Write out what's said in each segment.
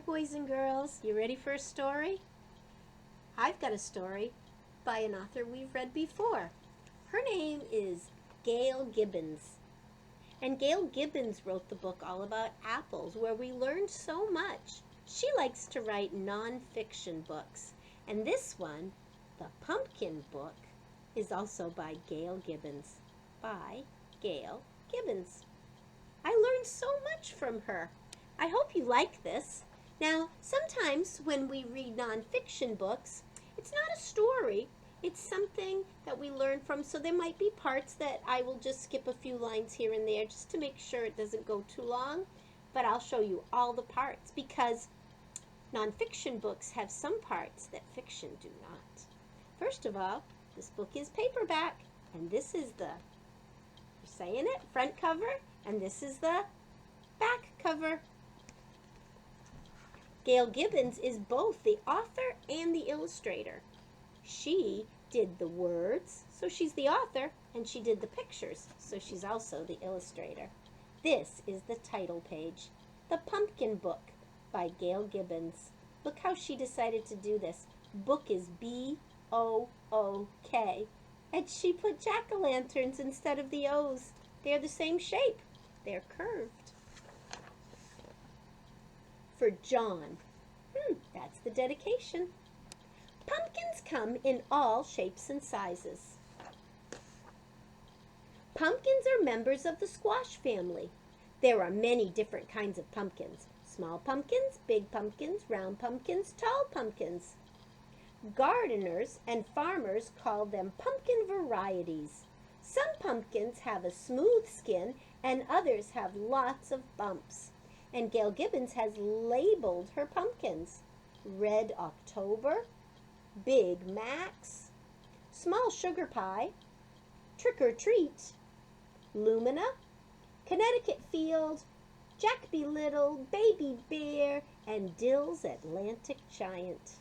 boys and girls. You ready for a story? I've got a story by an author we've read before. Her name is Gail Gibbons. And Gail Gibbons wrote the book all about apples, where we learned so much. She likes to write nonfiction books. And this one, The Pumpkin Book, is also by Gail Gibbons. By Gail Gibbons. I learned so much from her. I hope you like this. Now, sometimes when we read nonfiction books, it's not a story. It's something that we learn from, so there might be parts that I will just skip a few lines here and there just to make sure it doesn't go too long. But I'll show you all the parts because nonfiction books have some parts that fiction do not. First of all, this book is paperback, and this is the, you're saying it, front cover, and this is the back cover. Gail Gibbons is both the author and the illustrator. She did the words, so she's the author, and she did the pictures, so she's also the illustrator. This is the title page, The Pumpkin Book by Gail Gibbons. Look how she decided to do this. Book is B-O-O-K, and she put jack-o'-lanterns instead of the O's. They're the same shape. They're curved. For John. That's the dedication. Pumpkins come in all shapes and sizes. Pumpkins are members of the squash family. There are many different kinds of pumpkins. Small pumpkins, big pumpkins, round pumpkins, tall pumpkins. Gardeners and farmers call them pumpkin varieties. Some pumpkins have a smooth skin and others have lots of bumps. And Gail Gibbons has labeled her pumpkins. Red October, Big Max, Small Sugar Pie, Trick or Treat, Lumina, Connecticut Field, Jack Be Little, Baby Bear, and Dill's Atlantic Giant.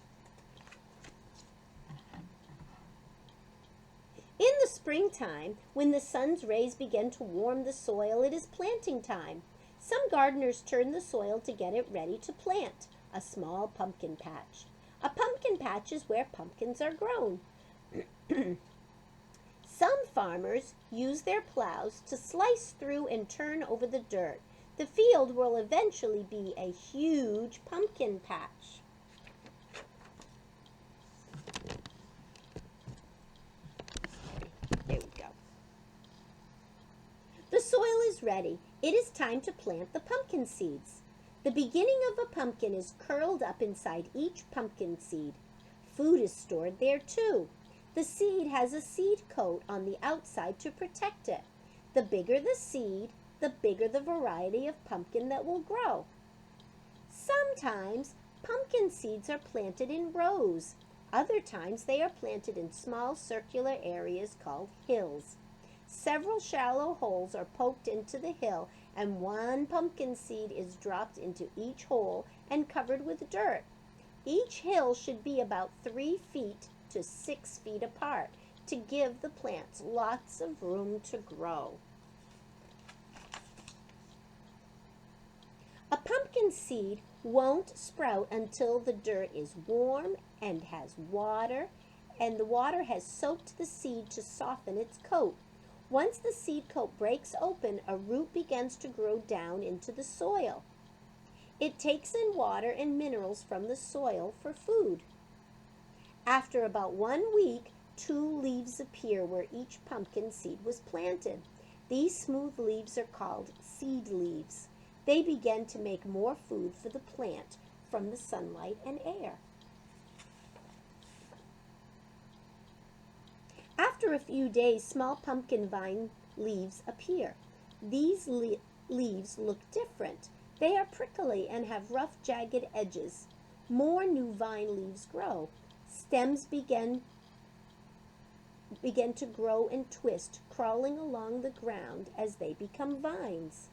In the springtime, when the sun's rays begin to warm the soil, it is planting time. Some gardeners turn the soil to get it ready to plant a small pumpkin patch. A pumpkin patch is where pumpkins are grown. Some farmers use their plows to slice through and turn over the dirt. The field will eventually be a huge pumpkin patch. There we go. The soil is ready. It is time to plant the pumpkin seeds. The beginning of a pumpkin is curled up inside each pumpkin seed. Food is stored there too. The seed has a seed coat on the outside to protect it. The bigger the seed, the bigger the variety of pumpkin that will grow. Sometimes pumpkin seeds are planted in rows. Other times they are planted in small circular areas called hills. Several shallow holes are poked into the hill, and one pumpkin seed is dropped into each hole and covered with dirt. Each hill should be about 3 feet to 6 feet apart to give the plants lots of room to grow. A pumpkin seed won't sprout until the dirt is warm and has water, and the water has soaked the seed to soften its coat. Once the seed coat breaks open, a root begins to grow down into the soil. It takes in water and minerals from the soil for food. After about 1 week, 2 leaves appear where each pumpkin seed was planted. These smooth leaves are called seed leaves. They begin to make more food for the plant from the sunlight and air. After a few days, small pumpkin vine leaves appear. These leaves look different. They are prickly and have rough, jagged edges. More new vine leaves grow. Stems begin to grow and twist, crawling along the ground as they become vines.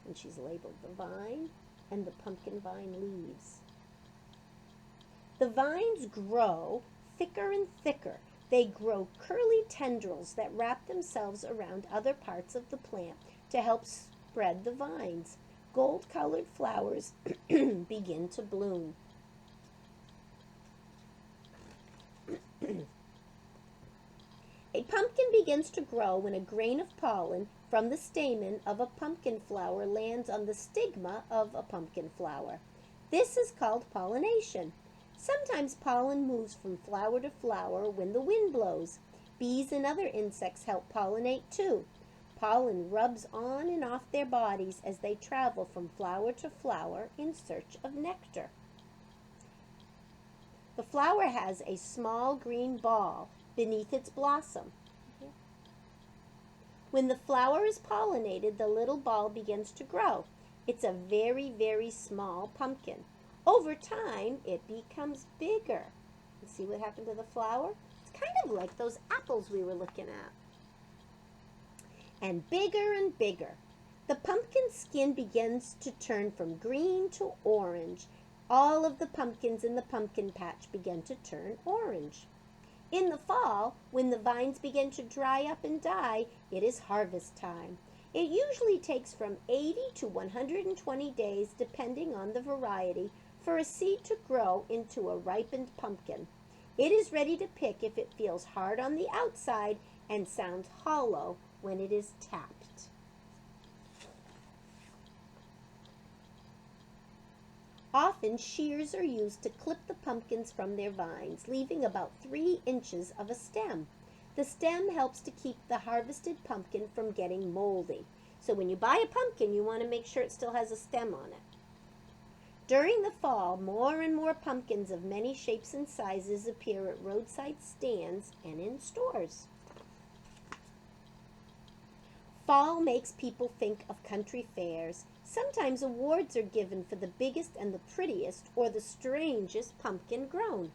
And she's labeled the vine and the pumpkin vine leaves. The vines grow thicker and thicker. They grow curly tendrils that wrap themselves around other parts of the plant to help spread the vines. gold-colored flowers begin to bloom. A pumpkin begins to grow when a grain of pollen from the stamen of a pumpkin flower lands on the stigma of a pumpkin flower. This is called pollination. Sometimes pollen moves from flower to flower when the wind blows. Bees and other insects help pollinate too. Pollen rubs on and off their bodies as they travel from flower to flower in search of nectar. The flower has a small green ball beneath its blossom. When the flower is pollinated, the little ball begins to grow. It's a very, very small pumpkin. Over time, it becomes bigger. You see what happened to the flower? It's kind of like those apples we were looking at. And bigger. The pumpkin skin begins to turn from green to orange. All of the pumpkins in the pumpkin patch begin to turn orange. In the fall, when the vines begin to dry up and die, it is harvest time. It usually takes from 80 to 120 days, depending on the variety, for a seed to grow into a ripened pumpkin. It is ready to pick if it feels hard on the outside and sounds hollow when it is tapped. Often shears are used to clip the pumpkins from their vines, leaving about 3 inches of a stem. The stem helps to keep the harvested pumpkin from getting moldy. So when you buy a pumpkin, you want to make sure it still has a stem on it. During the fall, more and more pumpkins of many shapes and sizes appear at roadside stands and in stores. Fall makes people think of country fairs. Sometimes awards are given for the biggest and the prettiest or the strangest pumpkin grown.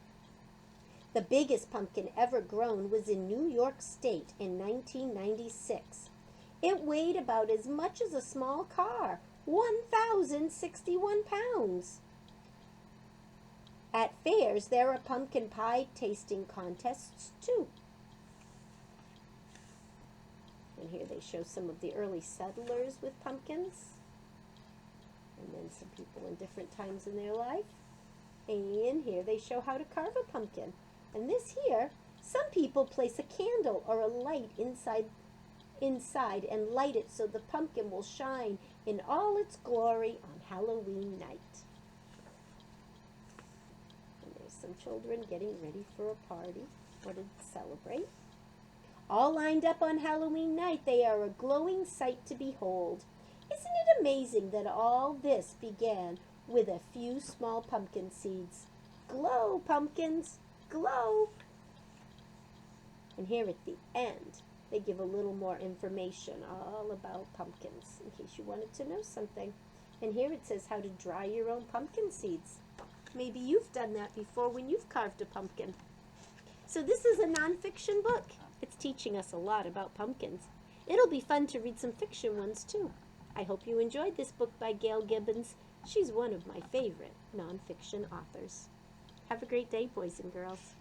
The biggest pumpkin ever grown was in New York State in 1996. It weighed about as much as a small car, 1,061 pounds. At fairs, there are pumpkin pie tasting contests too. And here they show some of the early settlers with pumpkins. And then some people in different times in their life. And here they show how to carve a pumpkin. And this here, some people place a candle or a light inside and light it so the pumpkin will shine in all its glory on Halloween night. And there's some children getting ready for a party or to celebrate. All lined up on Halloween night, they are a glowing sight to behold. Isn't it amazing that all this began with a few small pumpkin seeds? Glow, pumpkins, glow! And here at the end, they give a little more information all about pumpkins, in case you wanted to know something. And here it says how to dry your own pumpkin seeds. Maybe you've done that before when you've carved a pumpkin. So this is a nonfiction book. It's teaching us a lot about pumpkins. It'll be fun to read some fiction ones too. I hope you enjoyed this book by Gail Gibbons. She's one of my favorite nonfiction authors. Have a great day, boys and girls.